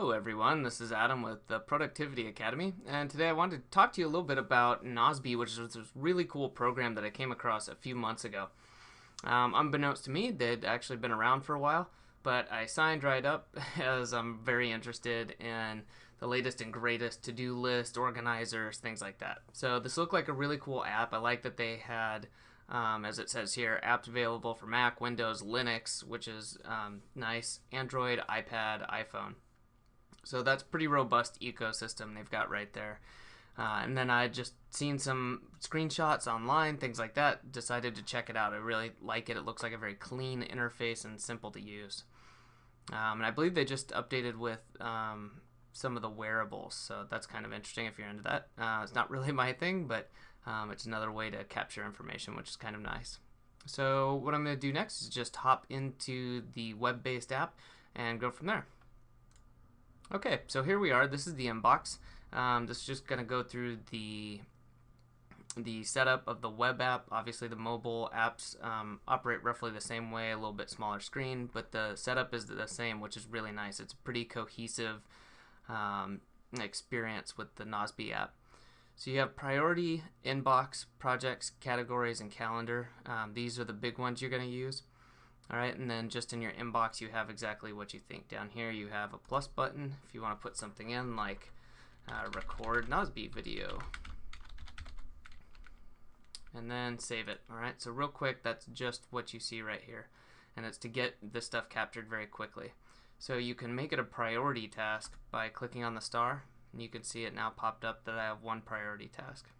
Hello everyone, this is Adam with the Productivity Academy, and today I wanted to talk to you a little bit about Nozbe, which is this really cool program that I came across a few months ago. Unbeknownst to me, they'd actually been around for a while, but I signed right up as I'm very interested in the latest and greatest to-do list, organizers, things like that. So this looked like a really cool app. I like that they had, as it says here, apps available for Mac, Windows, Linux, which is nice, Android, iPad, iPhone. So that's pretty robust ecosystem they've got right there. And then I just seen some screenshots online, things like that, decided to check it out. I really like it. It looks like a very clean interface and simple to use. And I believe they just updated with some of the wearables, so that's kind of interesting if you're into that. It's not really my thing, but it's another way to capture information, which is kind of nice. So what I'm going to do next is just hop into the web-based app and go from there. Okay, so here we are. This is the inbox. This is just going to go through the setup of the web app. Obviously, the mobile apps operate roughly the same way, a little bit smaller screen, but the setup is the same, which is really nice. It's a pretty cohesive experience with the Nozbe app. So you have priority, inbox, projects, categories, and calendar. These are the big ones you're going to use. Alright, and then just in your inbox you have exactly what you think. Down here you have a plus button if you want to put something in like record Nozbe video. And then save it. Alright, so real quick, that's just what you see right here. And it's to get this stuff captured very quickly. So you can make it a priority task by clicking on the star. And you can see it now popped up that I have one priority task.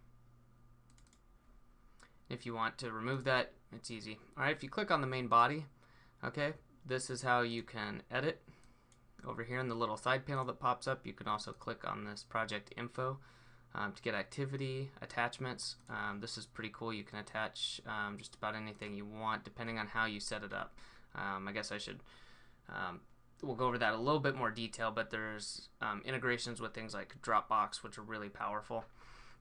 If you want to remove that, it's easy. Alright, if you click on the main body, okay, this is how you can edit. Over here in the little side panel that pops up, you can also click on this project info to get activity, attachments. This is pretty cool. You can attach just about anything you want depending on how you set it up. I guess I should, we'll go over that a little bit more detail, but there's integrations with things like Dropbox, which are really powerful.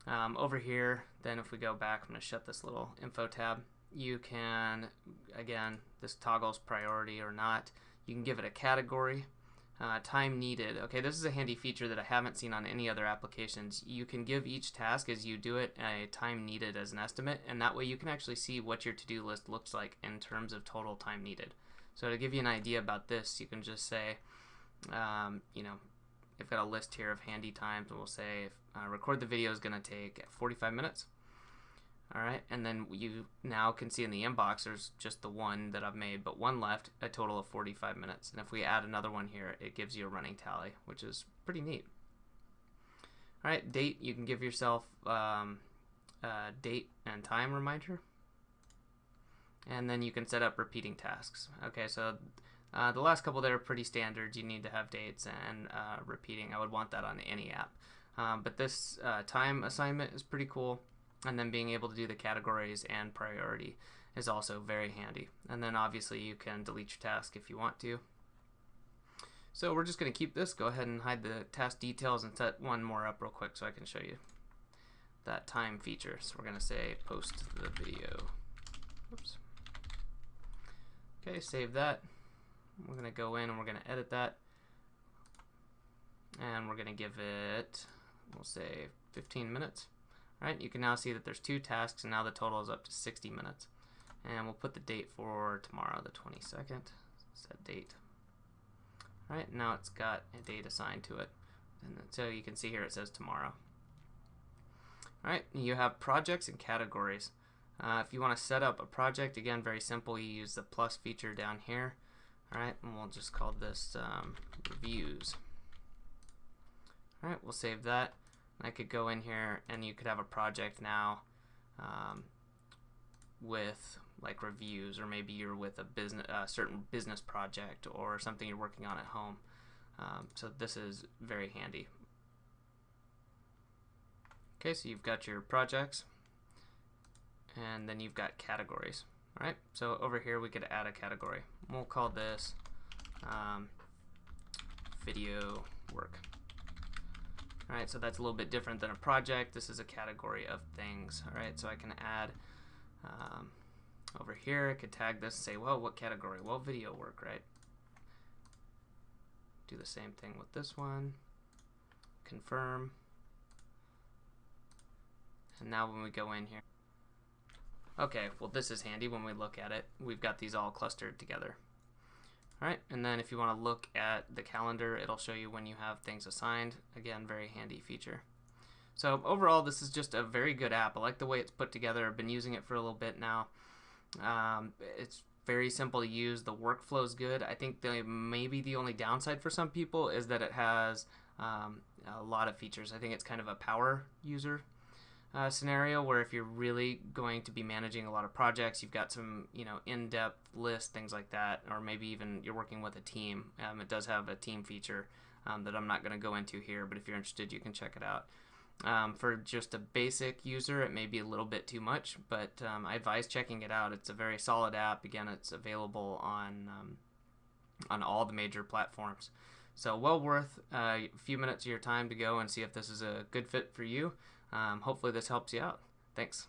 Over here, then if we go back, I'm going to shut this little info tab. You can, again, this toggles priority or not. You can give it a category, time needed. Okay, this is a handy feature that I haven't seen on any other applications. You can give each task as you do it a time needed as an estimate, and that way you can actually see what your to-do list looks like in terms of total time needed. So to give you an idea about this, you can just say, you know, I've got a list here of handy times, and we'll say record the video is going to take 45 minutes. Alright, and then you now can see in the inbox there's just the one that I've made, but one left, a total of 45 minutes. And if we add another one here, it gives you a running tally, which is pretty neat. Alright, date, you can give yourself date and time reminder. And then you can set up repeating tasks. Okay, so the last couple there are pretty standard. You need to have dates and repeating. I would want that on any app. But this time assignment is pretty cool. And then being able to do the categories and priority is also very handy. And then obviously you can delete your task if you want to. So we're just going to keep this. Go ahead and hide the task details and set one more up real quick so I can show you that time feature. So we're going to say post the video. Oops. Okay, save that. We're going to go in and we're going to edit that. And we're going to give it, we'll say 15 minutes. Right, you can now see that there's two tasks and now the total is up to 60 minutes. And we'll put the date for tomorrow, the 22nd. Set date. Alright, now it's got a date assigned to it. And so you can see here it says tomorrow. Alright, you have projects and categories. If you want to set up a project, again, very simple, you use the plus feature down here. Alright, and we'll just call this reviews. Alright, we'll save that. I could go in here and you could have a project now with like reviews, or maybe you're with a business, certain business project or something you're working on at home. So this is very handy. Okay, so you've got your projects and then you've got categories. All right, so over here we could add a category. We'll call this video work. Alright, so that's a little bit different than a project. This is a category of things. Alright, so I can add over here, I could tag this and say, well, what category? Well, video work, right? Do the same thing with this one. Confirm. And now when we go in here, okay, well this is handy when we look at it. We've got these all clustered together. Alright, and then if you want to look at the calendar, it'll show you when you have things assigned. Again, very handy feature. So overall, this is just a very good app. I like the way it's put together. I've been using it for a little bit now. It's very simple to use. The workflow is good. I think maybe the only downside for some people is that it has a lot of features. I think it's kind of a power user scenario where if you're really going to be managing a lot of projects, you've got some in-depth lists, things like that, or maybe even you're working with a team. It does have a team feature that I'm not going to go into here, but if you're interested, you can check it out. For just a basic user, it may be a little bit too much, but I advise checking it out. It's a very solid app. Again, it's available on all the major platforms. So well worth a few minutes of your time to go and see if this is a good fit for you. Hopefully this helps you out. Thanks.